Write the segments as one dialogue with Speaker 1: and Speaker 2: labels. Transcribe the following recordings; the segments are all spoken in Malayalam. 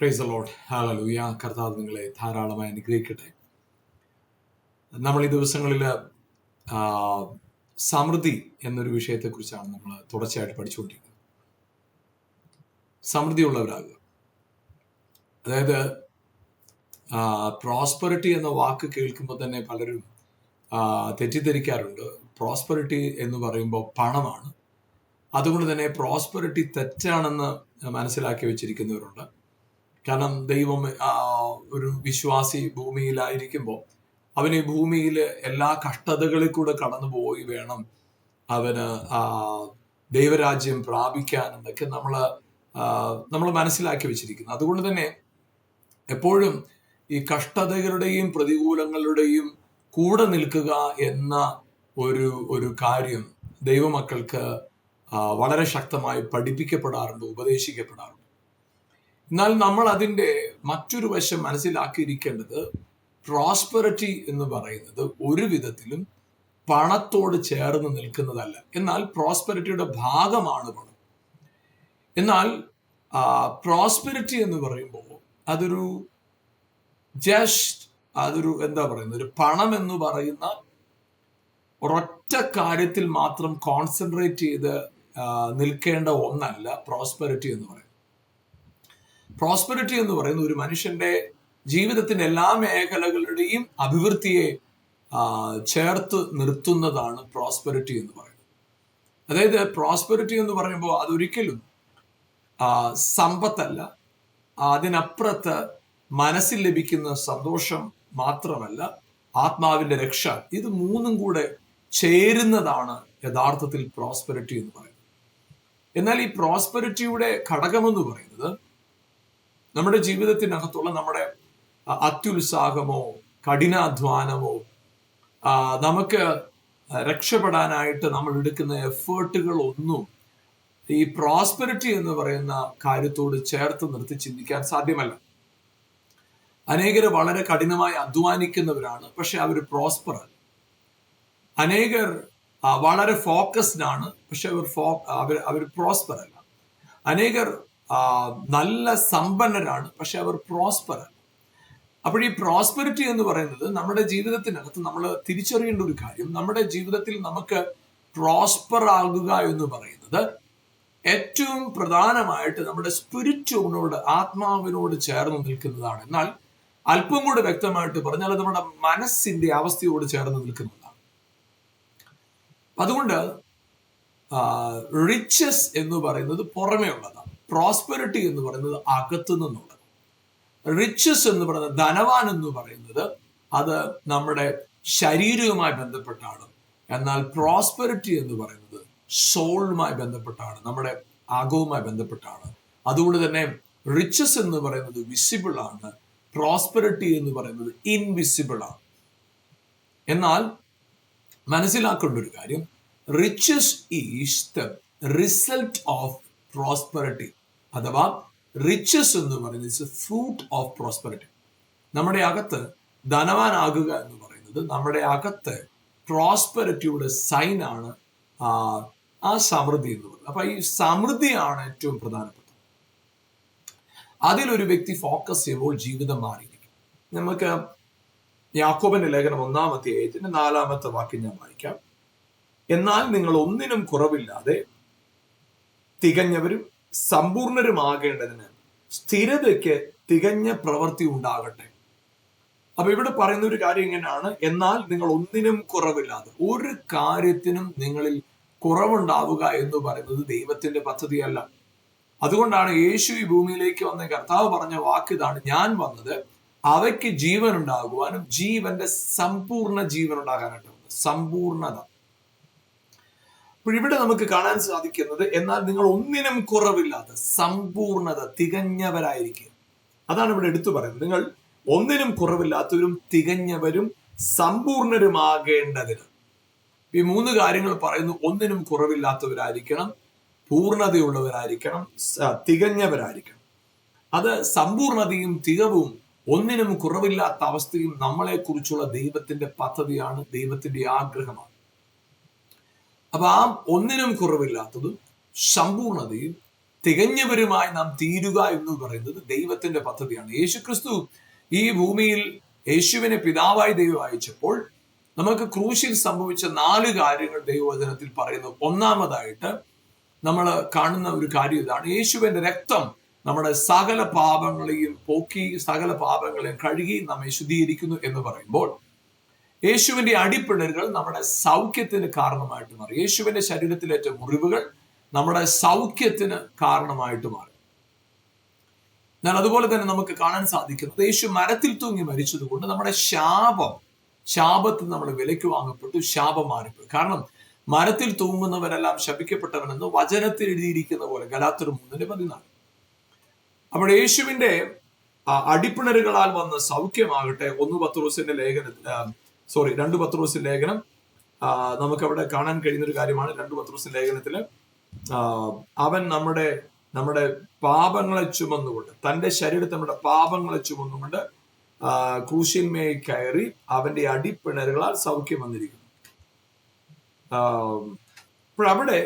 Speaker 1: Praise the Lord. ഹല്ലേലൂയ. കർത്താവ് നിങ്ങളെ ധാരാളമായി അനുഗ്രഹിക്കട്ടെ. നമ്മൾ ഈ ദിവസങ്ങളിൽ സമൃദ്ധി എന്നൊരു വിഷയത്തെക്കുറിച്ചാണ് നമ്മൾ തുടർച്ചയായിട്ട് പഠിച്ചുകൊണ്ടിരിക്കുന്നത്. സമൃദ്ധിയുള്ളവരാകുക, അതായത് പ്രോസ്പെറിറ്റി എന്ന വാക്ക് കേൾക്കുമ്പോൾ തന്നെ പലരും തെറ്റിദ്ധരിക്കാറുണ്ട്. പ്രോസ്പെറിറ്റി എന്ന് പറയുമ്പോൾ പണമാണ്. അതുകൊണ്ട് തന്നെ പ്രോസ്പെറിറ്റി തെറ്റാണെന്ന് മനസ്സിലാക്കി വെച്ചിരിക്കുന്നവരുണ്ട്. കാരണം ദൈവം ഒരു വിശ്വാസി ഭൂമിയിലായിരിക്കുമ്പോൾ അവന് ഈ ഭൂമിയിൽ എല്ലാ കഷ്ടതകളിൽ കൂടെ കടന്നു പോയി വേണം അവന് ദൈവരാജ്യം പ്രാപിക്കാൻ എന്നൊക്കെ നമ്മൾ മനസ്സിലാക്കി വെച്ചിരിക്കുന്നു. അതുകൊണ്ട് തന്നെ എപ്പോഴും ഈ കഷ്ടതകളുടെയും പ്രതികൂലങ്ങളുടെയും കൂടെ നിൽക്കുക എന്ന ഒരു കാര്യം ദൈവമക്കൾക്ക് വളരെ ശക്തമായി പഠിപ്പിക്കപ്പെടാറുണ്ട്, ഉപദേശിക്കപ്പെടാറുണ്ട്. എന്നാൽ നമ്മൾ അതിൻ്റെ മറ്റൊരു വശം മനസ്സിലാക്കിയിരിക്കേണ്ടത്, പ്രോസ്പെറിറ്റി എന്ന് പറയുന്നത് ഒരു വിധത്തിലും പണത്തോട് ചേർന്ന് നിൽക്കുന്നതല്ല. എന്നാൽ പ്രോസ്പെറിറ്റിയുടെ ഭാഗമാണ് പണം. എന്നാൽ പ്രോസ്പെറിറ്റി എന്ന് പറയുമ്പോൾ അതൊരു ഒരു പണം എന്ന് പറയുന്ന ഒരൊറ്റ കാര്യത്തിൽ മാത്രം കോൺസെൻട്രേറ്റ് ചെയ്ത് നിൽക്കേണ്ട ഒന്നല്ല പ്രോസ്പെറിറ്റി എന്ന് പറയുന്നത്. പ്രോസ്പെറിറ്റി എന്ന് പറയുന്നത് ഒരു മനുഷ്യന്റെ ജീവിതത്തിന്റെ എല്ലാ മേഖലകളുടെയും അഭിവൃദ്ധിയെ ചേർത്ത് നിർത്തുന്നതാണ് പ്രോസ്പെറിറ്റി എന്ന് പറയുന്നത്. അതായത് പ്രോസ്പെറിറ്റി എന്ന് പറയുമ്പോൾ അതൊരിക്കലും സമ്പത്തല്ല, അതിനപ്പുറത്ത് മനസ്സിൽ ലഭിക്കുന്ന സന്തോഷം മാത്രമല്ല, ആത്മാവിന്റെ രക്ഷ, ഇത് മൂന്നും കൂടെ ചേരുന്നതാണ് യഥാർത്ഥത്തിൽ പ്രോസ്പെറിറ്റി എന്ന് പറയുന്നത്. എന്നാൽ ഈ പ്രോസ്പെറിറ്റിയുടെ ഘടകമെന്ന് പറയുന്നത് നമ്മുടെ ജീവിതത്തിനകത്തുള്ള നമ്മുടെ അത്യുത്സാഹമോ കഠിനാധ്വാനമോ നമുക്ക് രക്ഷപ്പെടാനായിട്ട് നമ്മൾ എടുക്കുന്ന എഫേർട്ടുകളൊന്നും ഈ പ്രോസ്പെറിറ്റി എന്ന് പറയുന്ന കാര്യത്തോട് ചേർത്ത് നിർത്തി ചിന്തിക്കാൻ സാധ്യമല്ല. അനേകർ വളരെ കഠിനമായി അധ്വാനിക്കുന്നവരാണ്, പക്ഷെ അവർ പ്രോസ്പർ അല്ല. അനേകർ വളരെ ഫോക്കസ്ഡ് ആണ്, പക്ഷെ അവർ പ്രോസ്പർ അല്ല. അനേകർ നല്ല സമ്പന്നരാണ്, പക്ഷെ അവർ പ്രോസ്പർ അല്ല. അപ്പോൾ ഈ പ്രോസ്പെറിറ്റി എന്ന് പറയുന്നത് നമ്മുടെ ജീവിതത്തിനകത്ത് നമ്മൾ തിരിച്ചറിയേണ്ട ഒരു കാര്യം, നമ്മുടെ ജീവിതത്തിൽ നമുക്ക് പ്രോസ്പർ ആകുക എന്ന് പറയുന്നത് ഏറ്റവും പ്രധാനമായിട്ട് നമ്മുടെ സ്പിരിറ്റുവിനോട്, ആത്മാവിനോട് ചേർന്ന് നിൽക്കുന്നതാണ്. എന്നാൽ അല്പം കൂടെ വ്യക്തമായിട്ട് പറഞ്ഞാൽ നമ്മുടെ മനസ്സിന്റെ അവസ്ഥയോട് ചേർന്ന് നിൽക്കുന്നതാണ്. അതുകൊണ്ട് റിച്ചസ് എന്ന് പറയുന്നത് പുറമേ ഉള്ളതാണ്, പ്രോസ്പെറിറ്റി എന്ന് പറയുന്നത് അകത്തു നിന്നുള്ളത്. റിച്ചസ് എന്ന് പറയുന്നത്, ധനവാൻ എന്ന് പറയുന്നത് അത് നമ്മുടെ ശരീരവുമായി ബന്ധപ്പെട്ടാണ്. എന്നാൽ പ്രോസ്പെറിറ്റി എന്ന് പറയുന്നത് സോളുമായി ബന്ധപ്പെട്ടാണ്, നമ്മുടെ അകവുമായി ബന്ധപ്പെട്ടാണ്. അതുകൊണ്ട് തന്നെ റിച്ചസ് എന്ന് പറയുന്നത് വിസിബിൾ ആണ്, പ്രോസ്പെറിറ്റി എന്ന് പറയുന്നത് ഇൻവിസിബിൾ ആണ്. എന്നാൽ മനസ്സിലാക്കേണ്ട ഒരു കാര്യം, riches is the result of prosperity, അഥവാ റിച്ചസ് എന്ന് പറയുന്നത് ഫ്രൂട്ട് ഓഫ് പ്രോസ്പെറിറ്റി. നമ്മുടെ അകത്ത് ധനവാനാകുക എന്ന് പറയുന്നത് നമ്മുടെ അകത്ത് പ്രോസ്പെറിറ്റിയുടെ സൈനാണ് ആ സമൃദ്ധി എന്ന് പറയുന്നത്. അപ്പൊ ഈ സമൃദ്ധിയാണ് ഏറ്റവും പ്രധാനപ്പെട്ടത്. അതിലൊരു വ്യക്തി ഫോക്കസ് ചെയ്യുമ്പോൾ ജീവിതം മാറിയിരിക്കും. നമുക്ക് യാക്കോബിന്റെ ലേഖനം 1-ാം അധ്യായത്തിന്റെ 4-ാമത്തെ വാക്യം ഞാൻ വായിക്കാം. എന്നാൽ നിങ്ങൾ ഒന്നിനും കുറവില്ലാതെ തികഞ്ഞവരും സമ്പൂർണരുമാകേണ്ടതിന് സ്ഥിരതയ്ക്ക് തികഞ്ഞ പ്രവൃത്തി ഉണ്ടാകട്ടെ. അപ്പൊ ഇവിടെ പറയുന്ന ഒരു കാര്യം ഇങ്ങനെയാണ്, എന്നാൽ നിങ്ങൾ ഒന്നിനും കുറവില്ലാതെ, ഒരു കാര്യത്തിനും നിങ്ങളിൽ കുറവുണ്ടാവുക എന്ന് പറയുന്നത് ദൈവത്തിന്റെ പദ്ധതിയല്ല. അതുകൊണ്ടാണ് യേശു ഈ ഭൂമിയിലേക്ക് വന്ന കർത്താവ് പറഞ്ഞ വാക്ക് ഇതാണ്, ഞാൻ വന്നത് അവയ്ക്ക് ജീവൻ ഉണ്ടാകുവാനും ജീവന്റെ സമ്പൂർണ്ണ ജീവൻ ഉണ്ടാകാനായിട്ട് വന്നത്. സമ്പൂർണത. അപ്പോൾ ഇവിടെ നമുക്ക് കാണാൻ സാധിക്കുന്നത്, എന്നാൽ നിങ്ങൾ ഒന്നിനും കുറവില്ലാതെ സമ്പൂർണത, തികഞ്ഞവരായിരിക്കുക. അതാണ് ഇവിടെ എടുത്തു പറയുന്നത്. നിങ്ങൾ ഒന്നിനും കുറവില്ലാത്തവരും തികഞ്ഞവരും സമ്പൂർണരുമാകേണ്ടതിന്. ഈ 3 കാര്യങ്ങൾ പറയുന്നു. ഒന്നിനും കുറവില്ലാത്തവരായിരിക്കണം, പൂർണ്ണതയുള്ളവരായിരിക്കണം, തികഞ്ഞവരായിരിക്കണം. അത് സമ്പൂർണതയും തികവും ഒന്നിനും കുറവില്ലാത്ത അവസ്ഥയും നമ്മളെ കുറിച്ചുള്ള ദൈവത്തിന്റെ പദ്ധതിയാണ്, ദൈവത്തിന്റെ ആഗ്രഹമാണ്. അപ്പൊ ആ ഒന്നിനും കുറവില്ലാത്തതും സമ്പൂർണതയും തികഞ്ഞവരുമായി നാം തീരുക എന്ന് പറയുന്നത് ദൈവത്തിന്റെ പദ്ധതിയാണ്. യേശുക്രിസ്തു ഈ ഭൂമിയിൽ യേശുവിനെ പിതാവായി ദൈവം അയച്ചപ്പോൾ നമുക്ക് ക്രൂശിൽ സംഭവിച്ച 4 കാര്യങ്ങൾ ദൈവവചനത്തിൽ പറയുന്നു. ഒന്നാമതായിട്ട് നമ്മൾ കാണുന്ന ഒരു കാര്യം ഇതാണ്: യേശുവിന്റെ രക്തം നമ്മുടെ സകല പാപങ്ങളെയും പോക്കി സകല പാപങ്ങളെയും കഴുകി നമ്മെ ശുദ്ധീകരിക്കുന്നു എന്ന് പറയുമ്പോൾ, യേശുവിന്റെ അടിപ്പിണരുകൾ നമ്മുടെ സൗഖ്യത്തിന് കാരണമായിട്ട് മാറി. യേശുവിന്റെ ശരീരത്തിലേറ്റ മുറിവുകൾ നമ്മുടെ സൗഖ്യത്തിന് കാരണമായിട്ട് മാറി. എന്നാൽ അതുപോലെ തന്നെ നമുക്ക് കാണാൻ സാധിക്കുന്നത് യേശു മരത്തിൽ തൂങ്ങി മരിച്ചതുകൊണ്ട് നമ്മുടെ ശാപത്തിൽ നമ്മൾ വിലയ്ക്ക് വാങ്ങപ്പെട്ടു, ശാപം മാറിപ്പോയി. കാരണം മരത്തിൽ തൂങ്ങുന്നവരെല്ലാം ശപിക്കപ്പെട്ടവനെന്ന് വചനത്തിൽ എഴുതിയിരിക്കുന്ന പോലെ ഗലാത്യർ 3:14. അപ്പോൾ യേശുവിന്റെ അടിപ്പിണരുകളാൽ വന്ന സൗഖ്യമാകട്ടെ 2 പത്രോസിന്റെ ലേഖനം നമുക്കവിടെ കാണാൻ കഴിയുന്ന ഒരു കാര്യമാണ്. 2 പത്രോസിന്റെ ലേഖനത്തില് അവൻ നമ്മുടെ പാപങ്ങളെ ചുമന്നുകൊണ്ട്, തന്റെ ശരീരത്തിൽ നമ്മുടെ പാപങ്ങളെ ചുമന്നുകൊണ്ട് ക്രൂശിന്മേൽ കയറി അവന്റെ അടിപ്പിണരുകളാൽ സൗഖ്യം വന്നിരിക്കുന്നു. അപ്പോൾ അവിടെ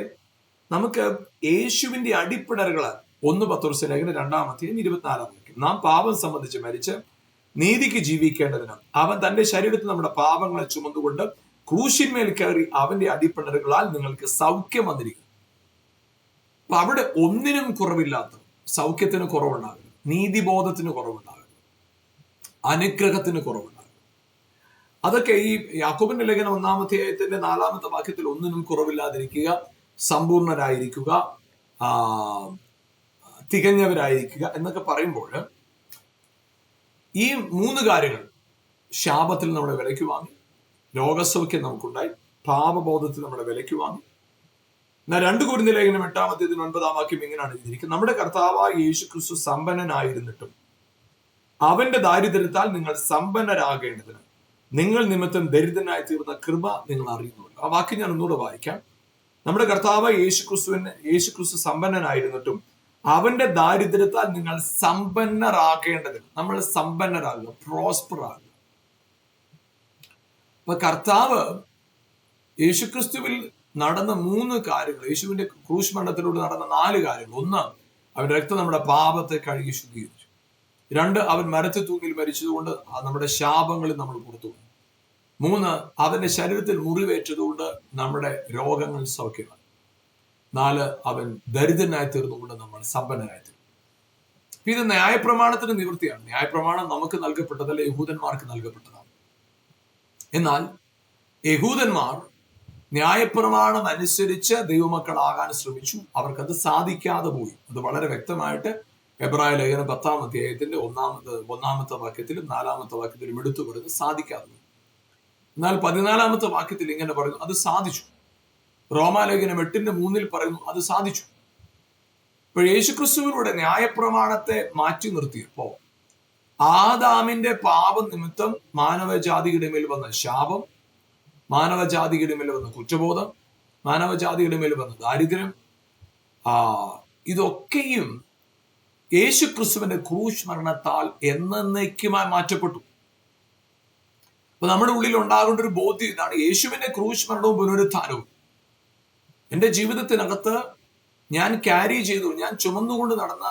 Speaker 1: നമുക്ക് യേശുവിന്റെ അടിപ്പിണരുകളാൽ 1 പത്രോസ് ലേഖനം 2:24 നാം പാപം സംബന്ധിച്ച് മരിച്ച് നീതിക്ക് ജീവിക്കേണ്ടതിന് അവൻ തന്റെ ശരീരത്തിൽ നമ്മുടെ പാപങ്ങളെ ചുമന്നുകൊണ്ട് ക്രൂശിന്മേൽ കയറി അവന്റെ അടിപ്പിണരുകളാൽ നിങ്ങൾക്ക് സൗഖ്യം വന്നിരിക്കുന്നു. അപ്പൊ അവിടെ ഒന്നിനും കുറവില്ലാത്ത സൗഖ്യത്തിന് കുറവുണ്ടാകരുത്, നീതിബോധത്തിന് കുറവുണ്ടാകരുത്, അനുഗ്രഹത്തിന് കുറവുണ്ടാകരുത്. അതൊക്കെ ഈ യാക്കോബിന്റെ ലേഖനം 1-ാം അധ്യായത്തിന്റെ 4-ാമത്തെ വാക്യത്തിൽ ഒന്നിനും കുറവില്ലാതിരിക്കുക, സമ്പൂർണരായിരിക്കുക, തികഞ്ഞവരായിരിക്കുക എന്നൊക്കെ പറയുമ്പോൾ ഈ 3 കാര്യങ്ങൾ ശാപത്തിൽ നമ്മുടെ വിലയ്ക്ക് വാങ്ങി, രോഗസൗഖ്യം നമുക്കുണ്ടായി, പാപബോധത്തിൽ നമ്മുടെ വിലയ്ക്ക് വാങ്ങി. എന്നാൽ 2 കൊരിന്ത്യർ ലേഖനം 8-ാം അധ്യായത്തിന് 9-ാം വാക്യം ഇങ്ങനെയാണ് എഴുതിയിരിക്കുന്നത്: നമ്മുടെ കർത്താവായ യേശുക്രിസ്തു സമ്പന്നനായിരുന്നിട്ടും അവന്റെ ദാരിദ്ര്യത്താൽ നിങ്ങൾ സമ്പന്നരാകേണ്ടതിന് നിങ്ങൾ നിമിത്തം ദരിദ്രനായി തീർന്ന കൃപ നിങ്ങൾ അറിയുന്നുള്ളൂ. ആ വാക്യം ഞാൻ ഒന്നുകൂടെ വായിക്കാം. നമ്മുടെ കർത്താവായ യേശുക്രിസ്തു സമ്പന്നനായിരുന്നിട്ടും അവന്റെ ദാരിദ്ര്യത്താൽ നിങ്ങൾ സമ്പന്നരാകേണ്ടതിന്, നമ്മൾ സമ്പന്നരാകുക, പ്രോസ്പർ ആകുക. അപ്പൊ കർത്താവ് യേശുക്രിസ്തുവിൽ നടന്ന 3 കാര്യങ്ങൾ, യേശുവിന്റെ ക്രൂശ് മരണത്തിലൂടെ നടന്ന 4 കാര്യങ്ങൾ. 1, അവന്റെ രക്തം നമ്മുടെ പാപത്തെ കഴുകി ശുദ്ധീകരിച്ചു. 2, അവൻ മരത്തിൽ തൂങ്ങിൽ മരിച്ചതുകൊണ്ട് നമ്മുടെ ശാപങ്ങളിൽ നമ്മൾ പുറത്തു വന്നു. 3, അവന്റെ ശരീരത്തിൽ മുറിവേറ്റതുകൊണ്ട് നമ്മുടെ രോഗങ്ങൾ സൗഖ്യമായി. 4, അവൻ ദരിദ്രനായി തീർന്നുകൊണ്ട് നമ്മൾ സമ്പന്നനായി തീർന്നു. ഇത് ന്യായപ്രമാണത്തിന് നിവൃത്തിയാണ്. ന്യായപ്രമാണം നമുക്ക് നൽകപ്പെട്ടതല്ല, യഹൂദന്മാർക്ക് നൽകപ്പെട്ടതാണ്. എന്നാൽ യഹൂദന്മാർ ന്യായപ്രമാണം അനുസരിച്ച് ദൈവമക്കളാകാൻ ശ്രമിച്ചു. അവർക്കത് സാധിക്കാതെ പോയി. അത് വളരെ വ്യക്തമായിട്ട് എബ്രായ ലേഖനം 10-ാം അധ്യായത്തിന്റെ 1-ാമത്തെ വാക്യത്തിലും 4-ാമത്തെ വാക്യത്തിലും എടുത്തു പറയുന്നത് സാധിക്കാതെ പോയി. എന്നാൽ 14-ാമത്തെ വാക്യത്തിൽ ഇങ്ങനെ പറയുന്നു, അത് സാധിച്ചു. റോമാലേഖനം 8:3 പറയുന്നു, അത് സാധിച്ചു. ഇപ്പോൾ യേശുക്രിസ്തുവിലൂടെ ന്യായപ്രമാണത്തെ മാറ്റി നിർത്തിയപ്പോ ആദാമിന്റെ പാപം നിമിത്തം മാനവജാതിയുടെ മേൽ വന്ന ശാപം, മാനവജാതിയുടെ മേൽ വന്ന കുറ്റബോധം, മാനവജാതിയുടെ മേൽ വന്ന ദാരിദ്ര്യം, ഇതൊക്കെയും യേശുക്രിസ്തുവിന്റെ ക്രൂശ് മരണത്താൽ എന്നേക്കുമായി മാറ്റപ്പെട്ടു. അപ്പൊ നമ്മുടെ ഉള്ളിൽ ഉണ്ടാകേണ്ട ഒരു ബോധ്യം ഇതാണ്: യേശുവിന്റെ ക്രൂശ് മരണവും പുനരുത്ഥാനവും എന്റെ ജീവിതത്തിനകത്ത് ഞാൻ ക്യാരി ചെയ്തു, ഞാൻ ചുമന്നുകൊണ്ട് നടന്ന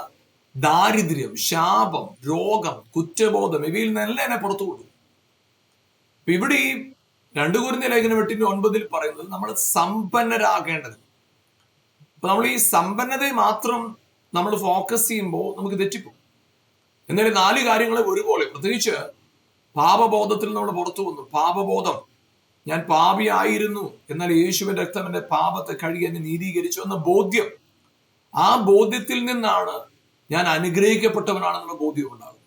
Speaker 1: ദാരിദ്ര്യം, ശാപം, രോഗം, കുറ്റബോധം, ഇവയിൽ നിന്നെല്ലാം എന്നെ പുറത്തു കൊണ്ടു. ഇവിടെ ഈ 2 കൊരിന്ത്യർ ലേഖനം 8:9 പറയുന്നത് നമ്മൾ സമ്പന്നരാകേണ്ടത്. അപ്പൊ നമ്മൾ ഈ സമ്പന്നതയെ മാത്രം നമ്മൾ ഫോക്കസ് ചെയ്യുമ്പോൾ നമുക്ക് തെറ്റിപ്പോകും. എന്നാലും 4 കാര്യങ്ങളെ ഒരുപോലെ, പ്രത്യേകിച്ച് പാപബോധത്തിൽ നമ്മൾ പുറത്തു വന്നു. പാപബോധം, ഞാൻ പാപിയായിരുന്നു, എന്നാൽ യേശുവിന്റെ രക്തം എന്റെ പാപത്തെ കഴുകി എന്നെ നീതീകരിച്ചു എന്ന ബോധ്യം. ആ ബോധ്യത്തിൽ നിന്നാണ് ഞാൻ അനുഗ്രഹിക്കപ്പെട്ടവനാണെന്നുള്ള ബോധ്യം ഉണ്ടാകുന്നത്.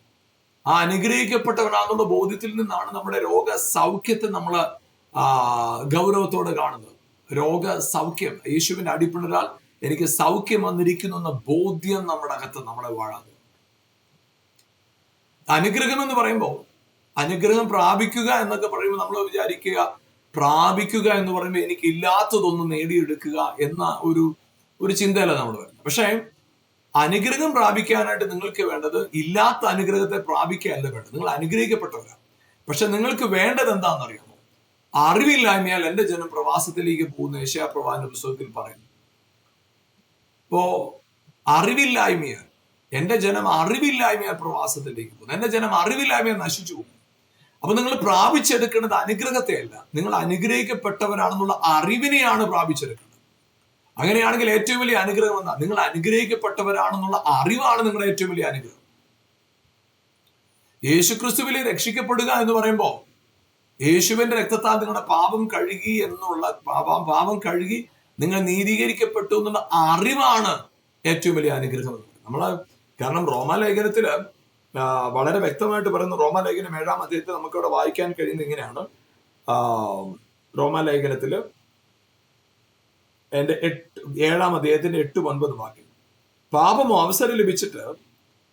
Speaker 1: ആ അനുഗ്രഹിക്കപ്പെട്ടവനാണെന്നുള്ള ബോധ്യത്തിൽ നിന്നാണ് നമ്മുടെ രോഗ സൗഖ്യത്തെ നമ്മൾ ഗൗരവത്തോടെ കാണുന്നത്. രോഗസൗഖ്യം, യേശുവിന്റെ അടിപ്പിണരാൽ എനിക്ക് സൗഖ്യം വന്നിരിക്കുന്നു എന്ന ബോധ്യം നമ്മുടെ അകത്ത് നമ്മളെ വാഴാതെ. അനുഗ്രഹം എന്ന് പറയുമ്പോൾ, അനുഗ്രഹം പ്രാപിക്കുക എന്നൊക്കെ പറയുമ്പോൾ നമ്മൾ വിചാരിക്കുക, പ്രാപിക്കുക എന്ന് പറയുമ്പോൾ എനിക്ക് ഇല്ലാത്തതൊന്നും നേടിയെടുക്കുക എന്ന ഒരു ചിന്തയല്ല നമ്മൾ വരുന്നത്. പക്ഷേ അനുഗ്രഹം പ്രാപിക്കാനായിട്ട് നിങ്ങൾക്ക് വേണ്ടത് ഇല്ലാത്ത അനുഗ്രഹത്തെ പ്രാപിക്കുകയല്ല വേണ്ടത്. നിങ്ങൾ അനുഗ്രഹിക്കപ്പെട്ടവരാണ്. പക്ഷെ നിങ്ങൾക്ക് വേണ്ടത് എന്താണെന്നറിയാമോ? അറിവില്ലായ്മയാൽ എന്റെ ജനം പ്രവാസത്തിലേക്ക് പോകുന്ന യെശയ്യാ പ്രവാചകന്റെ പുസ്തകത്തിൽ പറയുന്നു. ഇപ്പോ അറിവില്ലായ്മയാൽ എന്റെ ജനം അറിവില്ലായ്മയാൽ പ്രവാസത്തിലേക്ക് പോകുന്നു, എന്റെ ജനം അറിവില്ലായ്മയാൽ നശിച്ചു പോകും. അപ്പൊ നിങ്ങൾ പ്രാപിച്ചെടുക്കുന്നത് അനുഗ്രഹത്തെയല്ല, നിങ്ങൾ അനുഗ്രഹിക്കപ്പെട്ടവരാണെന്നുള്ള അറിവിനെയാണ് പ്രാപിച്ചെടുക്കുന്നത്. അങ്ങനെയാണെങ്കിൽ ഏറ്റവും വലിയ അനുഗ്രഹം എന്താ? നിങ്ങൾ അനുഗ്രഹിക്കപ്പെട്ടവരാണെന്നുള്ള അറിവാണ് നിങ്ങളുടെ ഏറ്റവും വലിയ അനുഗ്രഹം. യേശുക്രിസ്തുവിൽ രക്ഷിക്കപ്പെടുക എന്ന് പറയുമ്പോൾ യേശുവിന്റെ രക്തത്താൽ നിങ്ങളുടെ പാപം കഴുകി എന്നുള്ള പാപം കഴുകി നിങ്ങൾ നീതീകരിക്കപ്പെട്ടു എന്നുള്ള അറിവാണ് ഏറ്റവും വലിയ അനുഗ്രഹം. കാരണം റോമാലേഖനത്തില് വളരെ വ്യക്തമായിട്ട് പറയുന്ന, റോമാലേഖനം 7-ാം അധ്യായത്തിൽ നമുക്കിവിടെ വായിക്കാൻ കഴിയുന്നത് ഇങ്ങനെയാണ്. റോമാലേഖനത്തില് 7-ാം അധ്യായത്തിന്റെ 8-9 വാക്യം: പാപമോ അവസരം ലഭിച്ചിട്ട്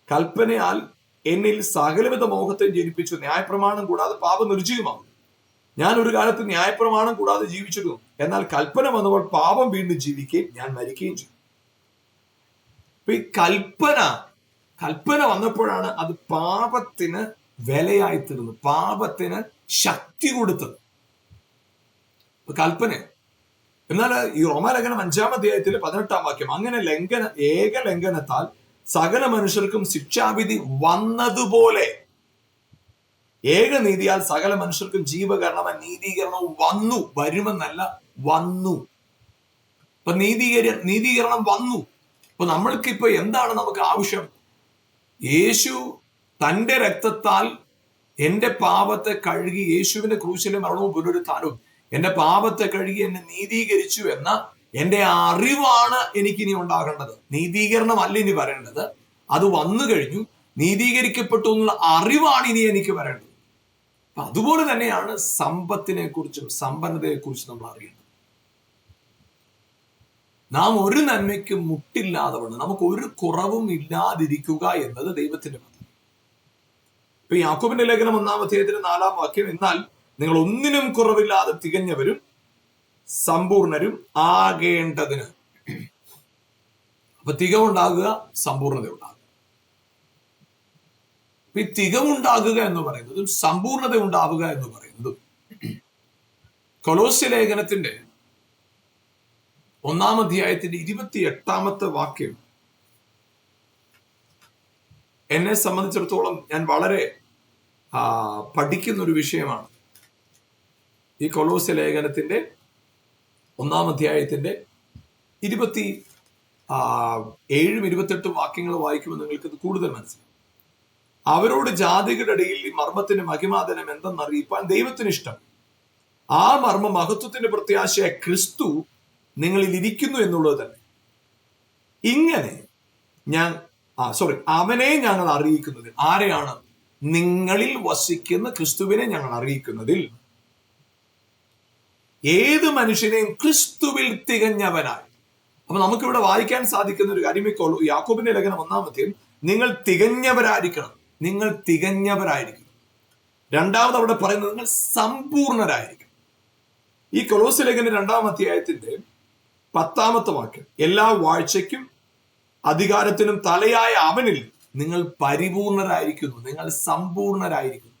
Speaker 1: കൽപ്പനയാൽ എന്നിൽ സകലവിധ മോഹത്തെ ജനിപ്പിച്ചു. ന്യായപ്രമാണം കൂടാതെ പാപം നിർജ്ജീവമാകും. ഞാൻ ഒരു കാലത്ത് ന്യായപ്രമാണം കൂടാതെ ജീവിച്ചിരുന്നു, എന്നാൽ കൽപ്പന വന്നപ്പോൾ പാപം വീണ്ടും ജീവിക്കുകയും ഞാൻ മരിക്കുകയും ചെയ്തു. അപ്പൊ ഈ കൽപ്പന വന്നപ്പോഴാണ് അത് പാപത്തിന് വിലയായി തീർന്നത്, പാപത്തിന് ശക്തി കൊടുത്തത് കൽപ്പന. എന്നാൽ ഈ റോമാലേഖനം 5-ാം അധ്യായത്തിൽ 18-ാം വാക്യം: അങ്ങനെ ഏക ലംഘനത്താൽ സകല മനുഷ്യർക്കും ശിക്ഷാവിധി വന്നതുപോലെ ഏകനീതിയാൽ സകല മനുഷ്യർക്കും ജീവകരണവും നീതീകരണവും വന്നു. വരുമെന്നല്ല, വന്നു. അപ്പൊ നീതീകരണം വന്നു. അപ്പൊ നമ്മൾക്കിപ്പോ എന്താണ് നമുക്ക് ആവശ്യം? യേശു തന്റെ രക്തത്താൽ എന്റെ പാപത്തെ കഴുകി, യേശുവിന്റെ ക്രൂശിലെ മരണവും പുനരുത്ഥാനവും എന്റെ പാപത്തെ കഴുകി എന്നെ നീതീകരിച്ചു എന്ന എന്റെ അറിവാണ് എനിക്കിനി ഉണ്ടാകേണ്ടത്. നീതീകരണം അല്ല ഇനി വരേണ്ടത്, അത് വന്നു കഴിഞ്ഞു. നീതീകരിക്കപ്പെട്ടു എന്നുള്ള അറിവാണ് ഇനി എനിക്ക് വരേണ്ടത്. അപ്പൊ അതുപോലെ തന്നെയാണ് സമ്പത്തിനെ കുറിച്ചും സമ്പന്നതയെ കുറിച്ചും നമ്മൾ അറിയേണ്ടത്. നാം ഒരു നന്മയ്ക്കും മുട്ടില്ലാതെ വണ്ണം നമുക്ക് ഒരു കുറവും ഇല്ലാതിരിക്കുക എന്നത് ദൈവത്തിന്റെ പദ്ധതി. ഇപ്പൊ യാക്കോബിന്റെ ലേഖനം 1-ാം അധ്യായത്തിന് 4-ാം വാക്യം: എന്നാൽ നിങ്ങൾ ഒന്നിനും കുറവില്ലാതെ തികഞ്ഞവരും സമ്പൂർണരും ആകേണ്ടതിന്. അപ്പൊ തികവുണ്ടാകുക, സമ്പൂർണത ഉണ്ടാകുക. ഈ തികവുണ്ടാകുക എന്ന് പറയുന്നതും സമ്പൂർണത ഉണ്ടാവുക എന്ന് പറയുന്നതും കൊലോസ്യ ലേഖനത്തിന്റെ 1-ാം അധ്യായത്തിന്റെ 28-ാമത്തെ വാക്യം എന്നെ സംബന്ധിച്ചിടത്തോളം ഞാൻ വളരെ പഠിക്കുന്ന ഒരു വിഷയമാണ്. ഈ കൊലോസ്യ ലേഖനത്തിന്റെ 1-ാം അധ്യായത്തിന്റെ 27-28 വാക്യങ്ങൾ വായിക്കുമ്പോൾ നിങ്ങൾക്ക് ഇത് കൂടുതൽ മനസ്സിലാവും. അവരോട് ജാതികളുടെ ഇടയിൽ ഈ മർമ്മത്തിന്റെ മഹിമാധനം എന്തെന്നറിയിപ്പാൻ ദൈവത്തിന് ഇഷ്ടം. ആ മർമ്മ മഹത്വത്തിന്റെ പ്രത്യാശയായ ക്രിസ്തു നിങ്ങളിൽ ഇരിക്കുന്നു എന്നുള്ളത് തന്നെ. ഇങ്ങനെ അവനെ ഞങ്ങൾ അറിയിക്കുന്നതിൽ, ആരെയാണ്? നിങ്ങളിൽ വസിക്കുന്ന ക്രിസ്തുവിനെ ഞങ്ങൾ അറിയിക്കുന്നതിൽ ഏത് മനുഷ്യനെയും ക്രിസ്തുവിൽ തികഞ്ഞവനായി. അപ്പൊ നമുക്കിവിടെ വായിക്കാൻ സാധിക്കുന്ന ഒരു കാര്യം, യാക്കോബിന്റെ ലേഖനം 1-ാം അധ്യായം: നിങ്ങൾ തികഞ്ഞവരായിരിക്കണം. നിങ്ങൾ തികഞ്ഞവരായിരിക്കും. രണ്ടാമത് അവിടെ പറയുന്നത് നിങ്ങൾ സമ്പൂർണരായിരിക്കും. ഈ കൊലോസ്യ ലേഖനം 2-ാം അധ്യായത്തിന്റെ 10-ാമത്തെ വാക്യം: എല്ലാ വാഴ്ചയ്ക്കും അധികാരത്തിനും തലയായ അവനിൽ നിങ്ങൾ പരിപൂർണരായിരിക്കുന്നു. നിങ്ങൾ സമ്പൂർണരായിരിക്കുന്നു.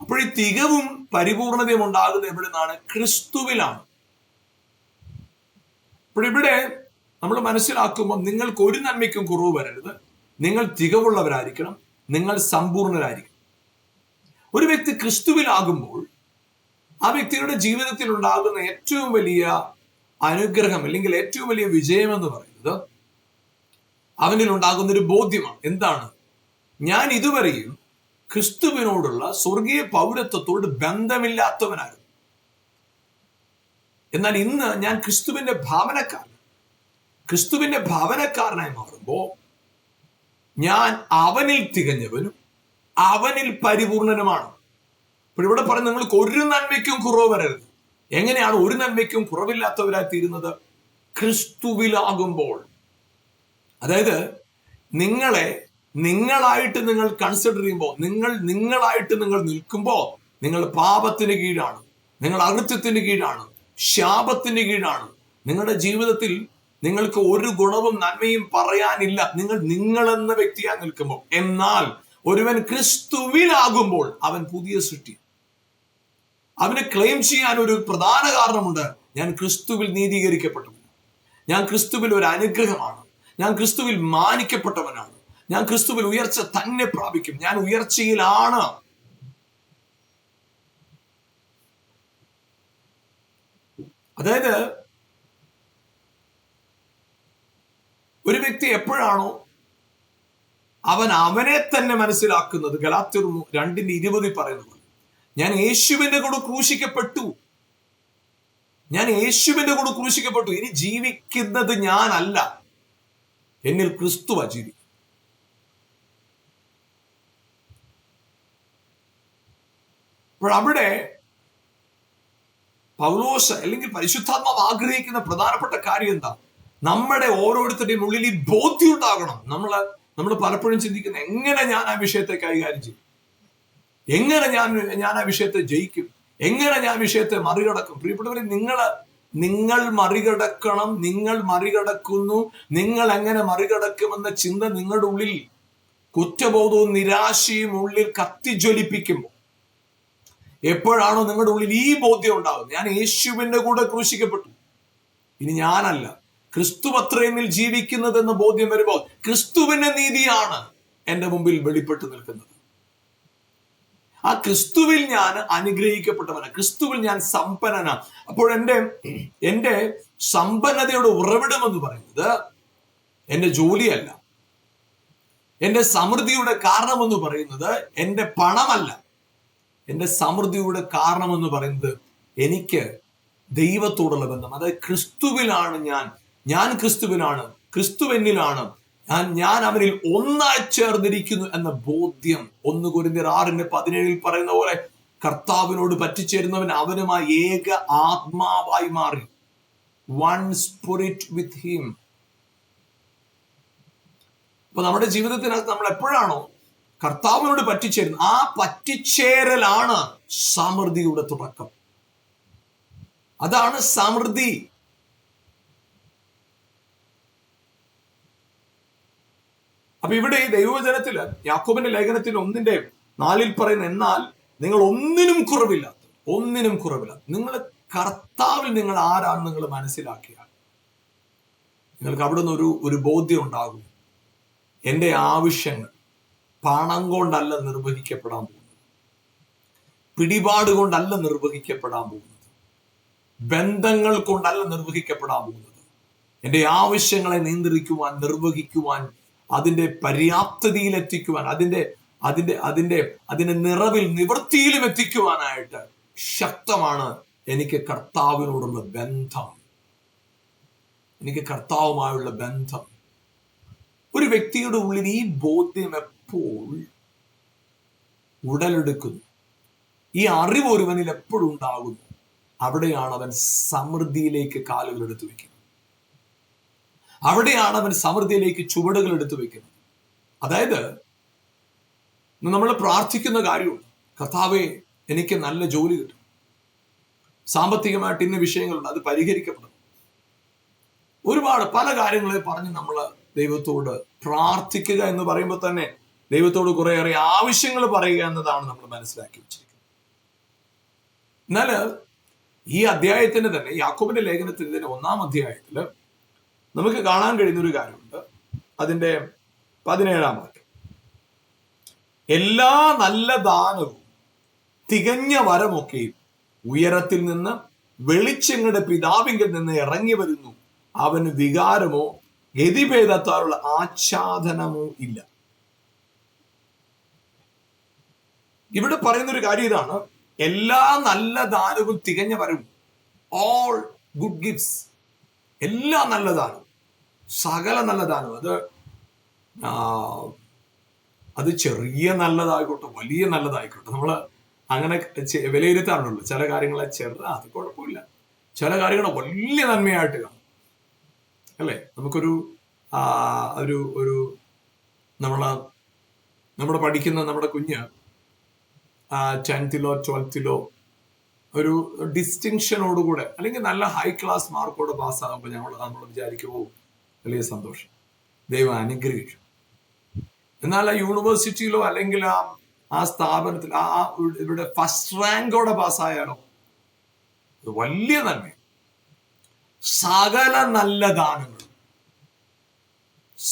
Speaker 1: അപ്പോൾ ഈ തികവും പരിപൂർണതയും ഉണ്ടാകുന്നത് എവിടെ നിന്നാണ്? ക്രിസ്തുവിലാണ്. അപ്പോൾ ഇവിടെ നമ്മൾ മനസ്സിലാക്കുമ്പോൾ നിങ്ങൾക്ക് ഒരു നന്മയ്ക്കും കുറവ് വരരുത്. നിങ്ങൾ തികവുള്ളവരായിരിക്കണം. നിങ്ങൾ സമ്പൂർണരായിരിക്കണം. ഒരു വ്യക്തി ക്രിസ്തുവിലാകുമ്പോൾ ആ വ്യക്തിയുടെ ജീവിതത്തിൽ ഉണ്ടാകുന്ന ഏറ്റവും വലിയ അനുഗ്രഹം അല്ലെങ്കിൽ ഏറ്റവും വലിയ വിജയം എന്ന് പറയുന്നത് അവനിൽ ഉണ്ടാകുന്ന ഒരു ബോധ്യമാണ്. എന്താണ്? ഞാൻ ഇതുവരെയും ക്രിസ്തുവിനോടുള്ള സ്വർഗീയ പൗരത്വത്തോട് ബന്ധമില്ലാത്തവനായിരുന്നു. എന്നാൽ ഇന്ന് ഞാൻ ക്രിസ്തുവിന്റെ ഭാവനക്കാരനായി മാറുമ്പോൾ ഞാൻ അവനിൽ തികഞ്ഞവനും അവനിൽ പരിപൂർണനുമാണ്. അപ്പോൾ ഇവിടെ പറയുന്നത് നിങ്ങൾക്ക് ഒരു നന്മയ്ക്കും കുറവ് വരരുത്. എങ്ങനെയാണ് ഒരു നന്മയ്ക്കും കുറവില്ലാത്തവരായി തീരുന്നത്? ക്രിസ്തുവിലാകുമ്പോൾ. അതായത് നിങ്ങളായിട്ട് നിങ്ങൾ കൺസിഡർ ചെയ്യുമ്പോൾ, നിങ്ങളായിട്ട് നിങ്ങൾ നിൽക്കുമ്പോൾ നിങ്ങൾ പാപത്തിന് കീഴാണ്, നിങ്ങൾ അകൃത്യത്തിന് കീഴാണ്, ശാപത്തിന് കീഴാണ്. നിങ്ങളുടെ ജീവിതത്തിൽ നിങ്ങൾക്ക് ഒരു ഗുണവും നന്മയും പറയാനില്ല നിങ്ങളെന്ന വ്യക്തിയായി നിൽക്കുമ്പോൾ. എന്നാൽ ഒരുവൻ ക്രിസ്തുവിലാകുമ്പോൾ അവൻ പുതിയ സൃഷ്ടി. അവന് ക്ലെയിം ചെയ്യാൻ ഒരു പ്രധാന കാരണമുണ്ട്: ഞാൻ ക്രിസ്തുവിൽ നീതീകരിക്കപ്പെട്ടു, ഞാൻ ക്രിസ്തുവിൽ ഒരു അനുഗ്രഹമാണ്, ഞാൻ ക്രിസ്തുവിൽ മാനിക്കപ്പെട്ടവനാണ്, ഞാൻ ക്രിസ്തുവിൽ ഉയർച്ച തന്നെ പ്രാപിക്കും, ഞാൻ ഉയർച്ചയിലാണ്. അതായത് ഒരു വ്യക്തി എപ്പോഴാണോ അവൻ അവനെ തന്നെ മനസ്സിലാക്കുന്നത്, ഗലാത്യർ 2:20 പറയുന്നത്, ഞാൻ യേശുവിന്റെ കൂടെ ക്രൂശിക്കപ്പെട്ടു, ഞാൻ യേശുവിന്റെ കൂടെ ക്രൂശിക്കപ്പെട്ടു, ഇനി ജീവിക്കുന്നത് ഞാനല്ല, എന്നിൽ ക്രിസ്തുവാ ജീവിക്കും. അപ്പോൾ അവിടെ പൗലോസ് അല്ലെങ്കിൽ പരിശുദ്ധാത്മാവ് ആഗ്രഹിക്കുന്ന പ്രധാനപ്പെട്ട കാര്യം എന്താ? നമ്മുടെ ഓരോരുത്തരുടെയും ഉള്ളിൽ ഈ ബോധ്യം ഉണ്ടാകണം. നമ്മൾ പലപ്പോഴും ചിന്തിക്കുന്ന, എങ്ങനെ ഞാൻ ആ വിഷയത്തെ കൈകാര്യം ചെയ്യും, എങ്ങനെ ഞാൻ ആ വിഷയത്തെ ജയിക്കും, എങ്ങനെ ഞാൻ വിഷയത്തെ മറികടക്കും. പ്രിയപ്പെട്ടവരെ, നിങ്ങൾ മറികടക്കണം, നിങ്ങൾ മറികടക്കുന്നു, നിങ്ങൾ എങ്ങനെ മറികടക്കുമെന്ന ചിന്ത നിങ്ങളുടെ ഉള്ളിൽ കുറ്റബോധവും നിരാശയും ഉള്ളിൽ കത്തിജ്വലിപ്പിക്കുമ്പോൾ, എപ്പോഴാണോ നിങ്ങളുടെ ഉള്ളിൽ ഈ ബോധ്യം ഉണ്ടാകുന്നത്, ഞാൻ യേശുവിന്റെ കൂടെ ക്രൂശിക്കപ്പെട്ടു, ഇനി ഞാനല്ല, ക്രിസ്തു അത്രയെന്നിൽ ജീവിക്കുന്നതെന്ന ബോധ്യം വരുമ്പോൾ ക്രിസ്തുവിന്റെ നീതിയാണ് എന്റെ മുമ്പിൽ വെളിപ്പെട്ടു നിൽക്കുന്നത്. ആ ക്രിസ്തുവിൽ ഞാൻ അനുഗ്രഹിക്കപ്പെട്ടവനാണ്, ക്രിസ്തുവിൽ ഞാൻ സമ്പന്നനാണ്. അപ്പോൾ എന്റെ സമ്പന്നതയുടെ ഉറവിടം എന്ന് പറയുന്നത് എന്റെ ജോലിയല്ല, എന്റെ സമൃദ്ധിയുടെ കാരണം എന്ന് പറയുന്നത് എന്റെ പണമല്ല. എന്റെ സമൃദ്ധിയുടെ കാരണം എന്ന് പറയുന്നത് എനിക്ക് ദൈവത്തോടുള്ള ബന്ധം. അതായത് ക്രിസ്തുവിലാണ് ഞാൻ ക്രിസ്തുവിനാണ്, ക്രിസ്തു എന്നിലാണ്, ഞാൻ അവനിൽ ഒന്നായി ചേർന്നിരിക്കുന്നു എന്ന ബോധ്യം. 1 കൊരിന്ത്യർ 6:17 പറയുന്ന പോലെ, കർത്താവിനോട് പറ്റിച്ചേരുന്നവൻ അവനുമായി ഏക ആത്മാവായി മാറി. One spirit with him. അപ്പൊ നമ്മുടെ ജീവിതത്തിനകത്ത് നമ്മൾ എപ്പോഴാണോ കർത്താവിനോട് പറ്റിച്ചേരുന്നത്, ആ പറ്റിച്ചേരലാണ് സമൃദ്ധിയുടെ തുടക്കം. അതാണ് സമൃദ്ധി. അപ്പൊ ഇവിടെ ഈ ദൈവവചനത്തില് യാക്കോബിന്റെ ലേഖനത്തിൽ 1:4 പറയുന്ന, എന്നാൽ നിങ്ങൾ ഒന്നിനും കുറവില്ലാത്ത, നിങ്ങൾ കർത്താവിൽ നിങ്ങൾ ആരാണ് നിങ്ങൾ മനസ്സിലാക്കിയാൽ നിങ്ങൾക്ക് അവിടെ നിന്ന് ഒരു ബോധ്യം ഉണ്ടാകും. എന്റെ ആവശ്യങ്ങൾ പണം കൊണ്ടല്ല നിർവഹിക്കപ്പെടാൻ പോകുന്നത്, പിടിപാട് കൊണ്ടല്ല നിർവഹിക്കപ്പെടാൻ പോകുന്നത്, ബന്ധങ്ങൾ കൊണ്ടല്ല നിർവഹിക്കപ്പെടാൻ പോകുന്നത്. എന്റെ ആവശ്യങ്ങളെ നിയന്ത്രിക്കുവാൻ, നിർവഹിക്കുവാൻ, അതിന്റെ പര്യാപ്തതയിൽ എത്തിക്കുവാൻ, അതിന്റെ നിറവിൽ നിവൃത്തിയിലും എത്തിക്കുവാനായിട്ട് ശക്തമാണ് എനിക്ക് കർത്താവിനോടുള്ള ബന്ധം, എനിക്ക് കർത്താവുമായുള്ള ബന്ധം. ഒരു വ്യക്തിയുടെ ഉള്ളിൽ ഈ ബോധ്യം എപ്പോൾ ഉടലെടുക്കുന്നു, ഈ അറിവ് ഒരുവനിൽ എപ്പോഴും ഉണ്ടാകുന്നു, അവിടെയാണ് അവൻ സമൃദ്ധിയിലേക്ക് കാലുകൾ എടുത്തു വെക്കുന്നത്, അവിടെയാണ് അവൻ സമൃദ്ധിയിലേക്ക് ചുവടുകൾ എടുത്തു വെക്കുന്നത്. അതായത് നമ്മൾ പ്രാർത്ഥിക്കുന്ന കാര്യമുണ്ട്, കർത്താവേ എനിക്ക് നല്ല ജോലി കിട്ടും, സാമ്പത്തികമായിട്ട് ഇന്ന വിഷയങ്ങളുണ്ട്, അത് പരിഹരിക്കപ്പെടും. ഒരുപാട് പല കാര്യങ്ങളെ പറഞ്ഞ് നമ്മൾ ദൈവത്തോട് പ്രാർത്ഥിക്കുക എന്ന് പറയുമ്പോൾ തന്നെ ദൈവത്തോട് കുറേയേറെ ആവശ്യങ്ങൾ പറയുക എന്നതാണ് നമ്മൾ മനസ്സിലാക്കി വെച്ചിരിക്കുന്നത്. എന്നാൽ ഈ അധ്യായത്തിന് തന്നെ, യാക്കോബിന്റെ ലേഖനത്തിൽ തന്നെ 1-ാം അധ്യായത്തിൽ നമുക്ക് കാണാൻ കഴിയുന്ന ഒരു കാര്യമുണ്ട്. അതിന്റെ 17-ാം വാക്യം, എല്ലാ നല്ല ദാനവും തികഞ്ഞ വരമൊക്കെയും ഉയരത്തിൽ നിന്ന് വെളിച്ചങ്ങളുടെ പിതാവിങ്കിൽ നിന്ന് ഇറങ്ങി വരുന്നു, അവന് വികാരമോ ഗതിഭേദത്താലുള്ള ആച്ഛാദനമോ ഇല്ല. ഇവിടെ പറയുന്നൊരു കാര്യം ഇതാണ്, എല്ലാ നല്ല ദാനവും തികഞ്ഞ വരവും, ഓൾ ഗുഡ് ഗിഫ്റ്റ്സ്, എല്ലാ നല്ല ദാനവും, സകല നല്ല ദാനവും, അത് ചെറിയ നല്ലതായിക്കോട്ടെ വലിയ നല്ലതായിക്കോട്ടെ, നമ്മൾ അങ്ങനെ വിലയിരുത്താറുണ്ടല്ലോ. ചില കാര്യങ്ങളെ അത് കുഴപ്പമില്ല, ചില കാര്യങ്ങളെ വലിയ നന്മയായിട്ട് കാണും, അല്ലേ? നമുക്കൊരു ഒരു നമ്മുടെ പഠിക്കുന്ന നമ്മുടെ കുഞ്ഞ് 10th-ലോ 12th-ലോ ഒരു ഡിസ്റ്റിങ്ഷനോടുകൂടെ അല്ലെങ്കിൽ നല്ല ഹൈ ക്ലാസ് മാർക്കോടെ പാസ്സാകുമ്പോൾ നമ്മൾ വിചാരിക്കുമോ വലിയ സന്തോഷം, ദൈവം അനുഗ്രഹിച്ചു. എന്നാൽ ആ യൂണിവേഴ്സിറ്റിയിലോ അല്ലെങ്കിൽ ആ സ്ഥാപനത്തിൽ ഇവിടെ ഫസ്റ്റ് റാങ്കോടെ പാസ്സായാലോ അത് വലിയ നന്മ. സകല നല്ല ദാനങ്ങളും,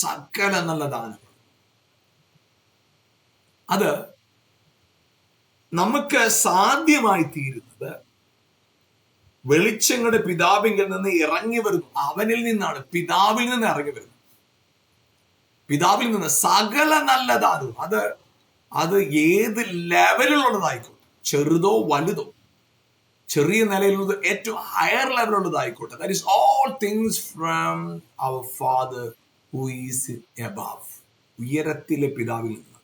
Speaker 1: സകല നല്ല ദാനങ്ങൾ. അത് നമുക്ക് സാധ്യമായി തീരുന്നത് വെളിച്ചങ്ങളുടെ പിതാവിങ്കിൽ നിന്ന് ഇറങ്ങി വരുന്നു. അവനിൽ നിന്നാണ്, പിതാവിൽ നിന്ന് ഇറങ്ങി വരുന്നത്. പിതാവിൽ നിന്ന് സകല നല്ല ദാനവും, അത് ഏത് ലെവലിലുള്ളതായിക്കോട്ടെ, ചെറുതോ വലുതോ, ചെറിയ നിലയിലുള്ളത് ഏറ്റവും ഹയർ ലെവലുള്ളതായിക്കോട്ടെ, that is all things from our father who is above, ഉയരത്തിലെ പിതാവിൽ നിന്ന്.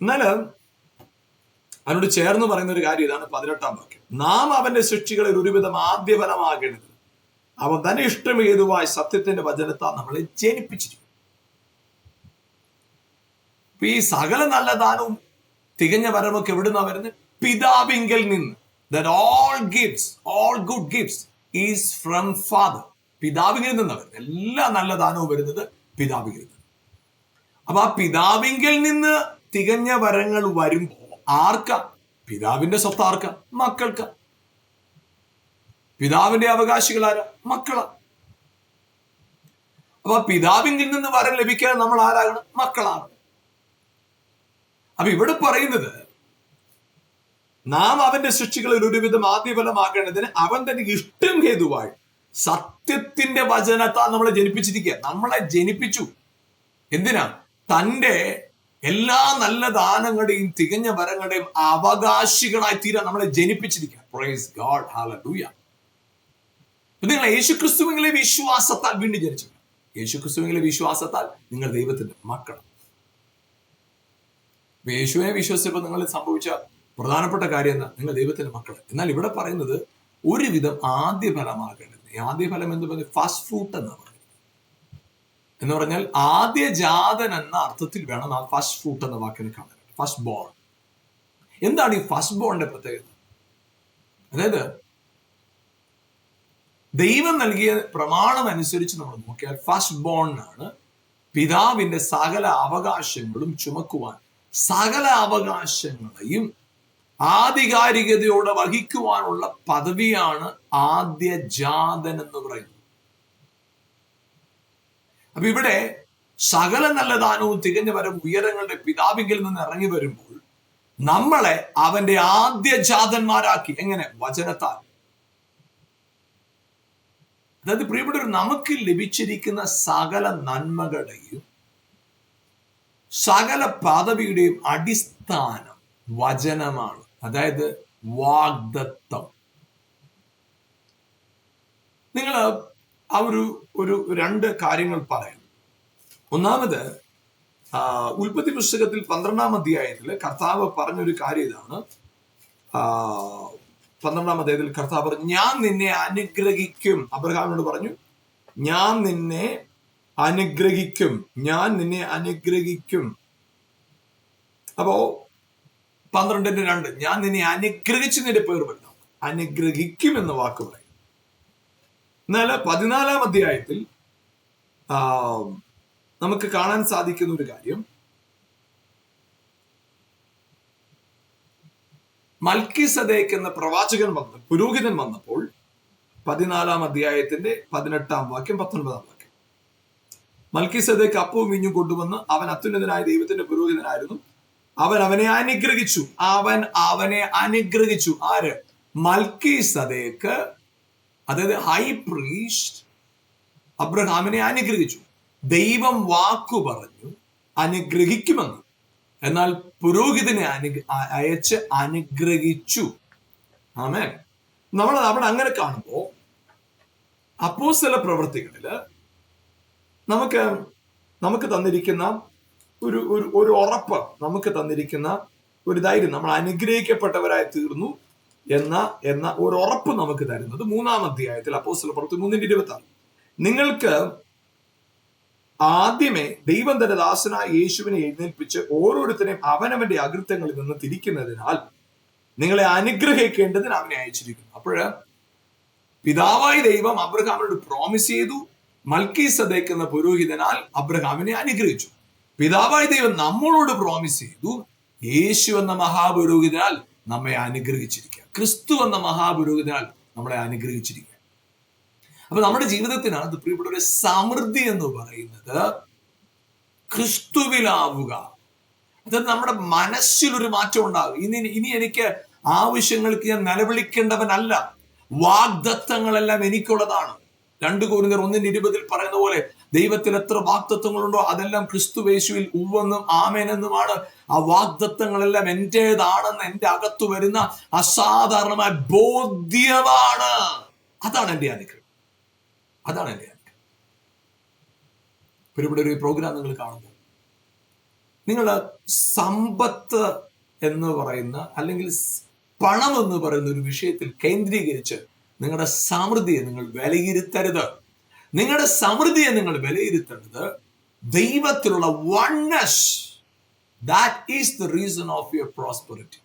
Speaker 1: എന്നാൽ അതിനോട് ചേർന്ന് പറയുന്ന ഒരു കാര്യം ഇതാണ് 18-ാം വാക്യം. നാം അവന്റെ സൃഷ്ടികളിൽ ഒരുവിധം ആദ്യഫലമാകേണ്ടത് അവൻ തന്നെ ഇഷ്ടം ഹേതുവായ സത്യത്തിന്റെ വചനത്താൽ നമ്മളെ ജനിപ്പിച്ചിരിക്കും. ഈ സകല നല്ല ദാനവും തികഞ്ഞ വരമൊക്കെ എവിടുന്നാ വരുന്നത്? പിതാവിങ്കൽ നിന്ന്. That all gifts, all good gifts is from Father. പിതാവിങ്കിൽ നിന്നാണ് വരുന്നത്. എല്ലാ നല്ല ദാനവും വരുന്നത് പിതാവിങ്കിൽ നിന്ന്. അപ്പൊ ആ പിതാവിങ്കിൽ നിന്ന് തികഞ്ഞ വരങ്ങൾ വരുമ്പോ ആർക്കാ? പിതാവിന്റെ സ്വത്ത് ആർക്കാ? മക്കൾക്ക്. പിതാവിന്റെ അവകാശികളാരാ? മക്കളാ. അപ്പൊ പിതാവിങ്കിൽ നിന്ന് വരം ലഭിക്കാൻ നമ്മൾ ആരാകണം? മക്കളാണ്. അപ്പൊ ഇവിടെ പറയുന്നത് നാം അവന്റെ സൃഷ്ടികളിൽ ഒരുവിധം ആദ്യഫലമാകേണ്ടതിന് അവൻ തന്നെ ഇഷ്ടം ഹേതുവായി സത്യത്തിന്റെ വചനത്താൽ നമ്മളെ ജനിപ്പിച്ചിരിക്കുക. നമ്മളെ ജനിപ്പിച്ചു. എന്തിനാ? തന്റെ എല്ലാ നല്ല ദാനങ്ങളുടെയും തികഞ്ഞ വരങ്ങളുടെയും അവകാശികളായി തീരാൻ നമ്മളെ ജനിപ്പിച്ചിരിക്കുക. Praise God, hallelujah. നിങ്ങൾ യേശുക്രിസ്തുവിലെ വിശ്വാസത്താൽ വീണ്ടും ജനിച്ചു. യേശുക്രിസ്തുവിലെ വിശ്വാസത്താൽ നിങ്ങൾ ദൈവത്തിന്റെ മക്കളാണ്. യേശുവിനെ വിശ്വസിച്ചപ്പോൾ നിങ്ങൾ സംഭവിച്ച പ്രധാനപ്പെട്ട കാര്യം എന്താ? നിങ്ങൾ ദൈവത്തിന്റെ മക്കൾ. എന്നാൽ ഇവിടെ പറയുന്നത് ഒരുവിധം ആദ്യഫലമാകേണ്ടത്. ആദ്യഫലം എന്ന് പറയുന്നത് ഫസ്റ്റ് ഫ്രൂട്ട് എന്ന് പറയുന്നത്. എന്ന് പറഞ്ഞാൽ ആദ്യ ജാതൻ എന്ന അർത്ഥത്തിൽ വേണം ആ ഫസ്റ്റ് ഫ്രൂട്ട് എന്ന വാക്കിനെ കാണാൻ. First bone. എന്താണ് ഈ ഫസ്റ്റ് ബോണിന്റെ പ്രത്യേകത? അതായത് ദൈവം നൽകിയ പ്രമാണം അനുസരിച്ച് നമ്മൾ നോക്കിയാൽ ഫസ്റ്റ് ബോണിനാണ് പിതാവിന്റെ സകല അവകാശങ്ങളും ചുമക്കുവാൻ, സകല അവകാശങ്ങളെയും ആധികാരികതയോടെ വഹിക്കുവാനുള്ള പദവിയാണ് ആദ്യ ജാതൻ എന്ന് പറയുന്നത്. അപ്പൊ ഇവിടെ സകല നല്ല ദാനവും തികഞ്ഞ വരം ഉയരങ്ങളുടെ പിതാവിങ്കിൽ നിന്ന് ഇറങ്ങി വരുമ്പോൾ നമ്മളെ അവന്റെ ആദ്യ ജാതന്മാരാക്കി. എങ്ങനെ? വചനത്താൽ. അതായത് പ്രിയപ്പെട്ടവർ, നമുക്ക് ലഭിച്ചിരിക്കുന്ന സകല നന്മകളുടെയും സകല പദവിയുടെയും അടിസ്ഥാനം വചനമാണ്. അതായത് വാഗ്ദത്തം. നിങ്ങൾ ആ ഒരു രണ്ട് കാര്യങ്ങൾ പറയാം. ഒന്നാമത്, ഉൽപ്പത്തി പുസ്തകത്തിൽ 12-ാം അധ്യായത്തിൽ കർത്താവ് പറഞ്ഞൊരു കാര്യം ഇതാണ്. 12-ാം അധ്യായത്തിൽ കർത്താവ് പറഞ്ഞു, ഞാൻ നിന്നെ അനുഗ്രഹിക്കും. അബ്രഹാമിനോട് പറഞ്ഞു, ഞാൻ നിന്നെ അനുഗ്രഹിക്കും, ഞാൻ നിന്നെ അനുഗ്രഹിക്കും. അപ്പോ 12:2, ഞാൻ നിന്നെ അനുഗ്രഹിച്ച് നിന്റെ പേർ പറഞ്ഞു. അനുഗ്രഹിക്കും എന്ന വാക്ക് പറയും. എന്നാൽ 14-ാം അധ്യായത്തിൽ നമുക്ക് കാണാൻ സാധിക്കുന്ന ഒരു കാര്യം, മൽക്കീസദേക്ക് എന്ന പ്രവാചകൻ പുരോഹിതൻ വന്നപ്പോൾ 14-ാം അധ്യായത്തിന്റെ 18-ാം വാക്യം 19-ാം വാക്യം, മൽക്കീസദേക്ക് അപ്പവും വീഞ്ഞും കൊണ്ടുവന്ന് അവൻ അത്യുന്നതനായ ദൈവത്തിന്റെ പുരോഹിതനായിരുന്നു. അവൻ അവനെ അനുഗ്രഹിച്ചു. അവനെ അനുഗ്രഹിച്ചു. ആര്? മൽക്കീസദേക്ക്, അതായത് ഹൈ പ്രീസ്റ്റ് അബ്രഹാമിനെ അനുഗ്രഹിച്ചു. ദൈവം വാക്കു പറഞ്ഞു അനുഗ്രഹിക്കുമെന്ന്. എന്നാൽ പുരോഹിതനെ അയച്ച് അനുഗ്രഹിച്ചു. ആമേൻ. നമ്മൾ അവിടെ അങ്ങനെ കാണുമ്പോൾ അപ്പോസ്തല പ്രവൃത്തികളില് നമുക്ക് തന്നിരിക്കുന്ന ഒരു ഉറപ്പ്, നമുക്ക് തന്നിരിക്കുന്ന ഒരു ധൈര്യം, നമ്മൾ അനുഗ്രഹിക്കപ്പെട്ടവരായി തീർന്നു എന്ന ഒരു ഉറപ്പ് നമുക്ക് തരുന്നത് 3-ാം അധ്യായത്തിൽ അപ്പോസ്തല പ്രവൃത്തി 3:26. നിങ്ങൾക്ക് ആദ്യമേ ദൈവം തന്റെ ദാസനായ യേശുവിനെ എഴുന്നേൽപ്പിച്ച് ഓരോരുത്തരെയും അവനവന്റെ അകൃത്യങ്ങളിൽ നിന്ന് തിരിക്കുന്നതിനാൽ നിങ്ങളെ അനുഗ്രഹിക്കേണ്ടതിന് അവനെ അയച്ചിരിക്കുന്നു. അപ്പോഴ് പിതാവായ ദൈവം അബ്രഹാമിനോട് പ്രോമിസ് ചെയ്തു. മൽക്കീസദേക്ക് എന്ന പുരോഹിതനാൽ അബ്രഹാമിനെ അനുഗ്രഹിച്ചു. പിതാവായ ദൈവം നമ്മളോട് പ്രോമിസ് ചെയ്തു, യേശു എന്ന മഹാപുരോഹിതനാൽ നമ്മെ അനുഗ്രഹിച്ചിരിക്കുക. ക്രിസ്തു എന്ന മഹാപുരോഹിതനാൽ നമ്മളെ അനുഗ്രഹിച്ചിരിക്കുക. അപ്പൊ നമ്മുടെ ജീവിതത്തിനകത്ത് പ്രിയപ്പെട്ട സമൃദ്ധി എന്ന് പറയുന്നത് ക്രിസ്തുവിലാവുക. അതായത് നമ്മുടെ മനസ്സിലൊരു മാറ്റം ഉണ്ടാകും. ഇനി എനിക്ക് ആവശ്യങ്ങൾക്ക് ഞാൻ നിലവിളിക്കേണ്ടവനല്ല. വാഗ്ദത്തങ്ങളെല്ലാം എനിക്കുള്ളതാണ്. 2 കൊരിന്ത്യർ 1:20 പറയുന്ന പോലെ ദൈവത്തിൽ എത്ര വാഗ്ദത്തങ്ങളുണ്ടോ അതെല്ലാം ക്രിസ്തുയേശുവിൽ ഉവ്വെന്നും ആമേനെന്നുമാണ്. ആ വാഗ്ദത്തങ്ങളെല്ലാം എന്റേതാണെന്ന് എന്റെ അകത്തു വരുന്ന അസാധാരണമായ ബോധ്യമാണ്. അതാണ് എന്റെ അനുഗ്രഹം. അതാണ് എന്റെ അനുഗ്രഹം. ഇവിടെ ഒരു പ്രോഗ്രാം നിങ്ങൾ കാണുമ്പോൾ നിങ്ങൾ സമ്പത്ത് എന്ന് പറയുന്ന അല്ലെങ്കിൽ പണം എന്ന് പറയുന്ന ഒരു വിഷയത്തിൽ കേന്ദ്രീകരിച്ച് നിങ്ങളുടെ സമൃദ്ധിയെ നിങ്ങൾ വിലയിരുത്തരുത്. നിങ്ങളുടെ സമൃദ്ധിയെ നിങ്ങൾ വിലയിരുത്തേണ്ടത് ദൈവത്തിലുള്ള oneness. That is the reason of your prosperity.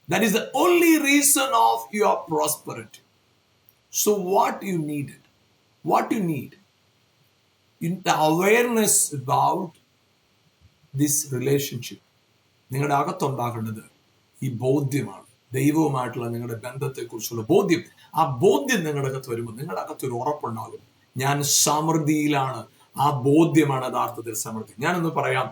Speaker 1: That is the only reason of your prosperity. So what you need in the awareness about this relationship. നിങ്ങളുടെ അകത്തുണ്ടാകേണ്ടത് ഈ ബോധ്യമാണ്. ദൈവവുമായിട്ടുള്ള നിങ്ങളുടെ ബന്ധത്തെക്കുറിച്ചുള്ള ബോധ്യം. ആ ബോധ്യം നിങ്ങളുടെ അകത്ത് വരുമ്പോൾ നിങ്ങളുടെ അകത്തൊരു ഉറപ്പുണ്ടാകും, ഞാൻ സമൃദ്ധിയിലാണ്. ആ ബോധ്യമാണ് യഥാർത്ഥത്തിൽ സമൃദ്ധി. ഞാനൊന്ന് പറയാം,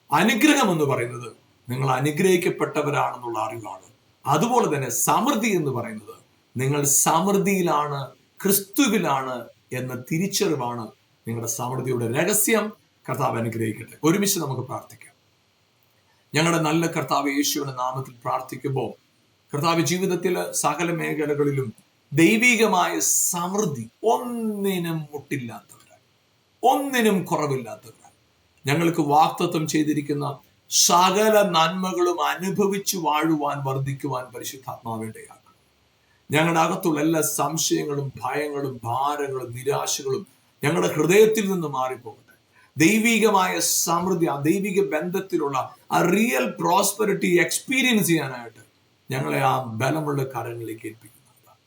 Speaker 1: അനുഗ്രഹം എന്ന് പറയുന്നത് നിങ്ങൾ അനുഗ്രഹിക്കപ്പെട്ടവരാണെന്നുള്ള അറിവാണ്. അതുപോലെ തന്നെ സമൃദ്ധി എന്ന് പറയുന്നത് നിങ്ങൾ സമൃദ്ധിയിലാണ്, ക്രിസ്തുവിലാണ് എന്ന തിരിച്ചറിവാണ് നിങ്ങളുടെ സമൃദ്ധിയുടെ രഹസ്യം. കർത്താവ് അനുഗ്രഹിക്കട്ടെ. ഒരുമിച്ച് നമുക്ക് പ്രാർത്ഥിക്കാം. ഞങ്ങളുടെ നല്ല കർത്താവ് യേശുവിന്റെ നാമത്തിൽ പ്രാർത്ഥിക്കുമ്പോൾ കർത്താവ് ജീവിതത്തിൽ സകല മേഖലകളിലും ദൈവികമായ സമൃദ്ധി, ഒന്നിനും മുട്ടില്ലാത്തവരായി, ഒന്നിനും കുറവില്ലാത്തവരായി ഞങ്ങൾക്ക് വാഗ്ദത്തം ചെയ്തിരിക്കുന്ന സകല നന്മകളും അനുഭവിച്ചു വാഴുവാൻ, വർദ്ധിക്കുവാൻ പരിശുദ്ധാത്മാവേണ്ടയാക്കണം. ഞങ്ങളുടെ അകത്തുള്ള എല്ലാ സംശയങ്ങളും, ഭയങ്ങളും, ഭാരങ്ങളും, നിരാശകളും ഞങ്ങളുടെ ഹൃദയത്തിൽ നിന്ന് മാറിപ്പോകട്ടെ. ദൈവികമായ സമൃദ്ധി, ആ ദൈവിക ബന്ധത്തിലുള്ള ആ റിയൽ പ്രോസ്പെറിറ്റി എക്സ്പീരിയൻസ് ചെയ്യാനായിട്ട് ഞങ്ങളെ ആ ബലമുള്ള കരങ്ങളിലേക്ക് ഏൽപ്പിക്കുന്നതാണ്.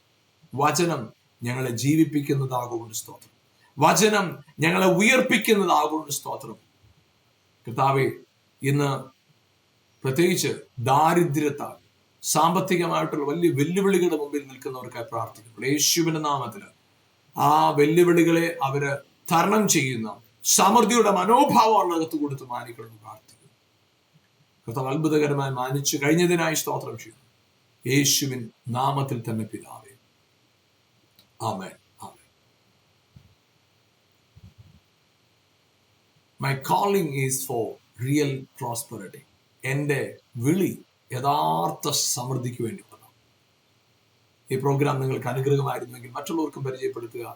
Speaker 1: വചനം ഞങ്ങളെ ജീവിപ്പിക്കുന്നതാകൊണ്ട് സ്തോത്രം. വചനം ഞങ്ങളെ ഉയർപ്പിക്കുന്നതാകൊണ്ട് സ്തോത്രം. കർത്താവേ, ഇന്ന് പ്രത്യേകിച്ച് ദാരിദ്ര്യത്താൽ, സാമ്പത്തികമായിട്ടുള്ള വലിയ വെല്ലുവിളികളുടെ മുമ്പിൽ നിൽക്കുന്നവർക്കായി പ്രാർത്ഥിക്കുന്നു. യേശുവിന്റെ നാമത്തിൽ ആ വെല്ലുവിളികളെ അവര് തരണം ചെയ്യുന്ന സമൃദ്ധിയുടെ മനോഭാവം അകത്ത് കൊടുത്ത് മാനിക്കണം പ്രാർത്ഥിക്കുന്നു. കർത്താവ് അത്ഭുതകരമായി മാനിച്ചു കഴിഞ്ഞതിനായി സ്തോത്രം ചെയ്യുന്നു. യേശുവിൻ നാമത്തിൽ തന്നെ പിതാവേ, ആമേൻ, ആമേൻ. My calling is for real prosperity. എൻ്റെ വിളി യഥാർത്ഥ സമൃദ്ധിക്ക് വേണ്ടി. ഈ പ്രോഗ്രാം നിങ്ങൾക്ക് അനുഗ്രഹമായിരുന്നുവെങ്കിൽ മറ്റുള്ളവർക്കും പരിചയപ്പെടുത്തുക.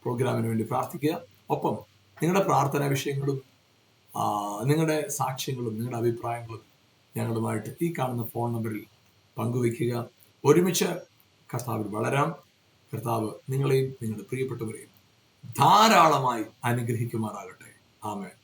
Speaker 1: പ്രോഗ്രാമിന് വേണ്ടി പ്രാർത്ഥിക്കുക. ഒപ്പം നിങ്ങളുടെ പ്രാർത്ഥനാ വിഷയങ്ങളും നിങ്ങളുടെ സാക്ഷ്യങ്ങളും നിങ്ങളുടെ അഭിപ്രായങ്ങളും ഞങ്ങളുമായിട്ട് ഈ കാണുന്ന ഫോൺ നമ്പറിൽ പങ്കുവയ്ക്കുക. ഒരുമിച്ച് കർത്താവിൽ വളരാം. കർത്താവ് നിങ്ങളെയും നിങ്ങളുടെ പ്രിയപ്പെട്ടവരെയും ധാരാളമായി അനുഗ്രഹിക്കുമാറാകട്ടെ. ആമേൻ.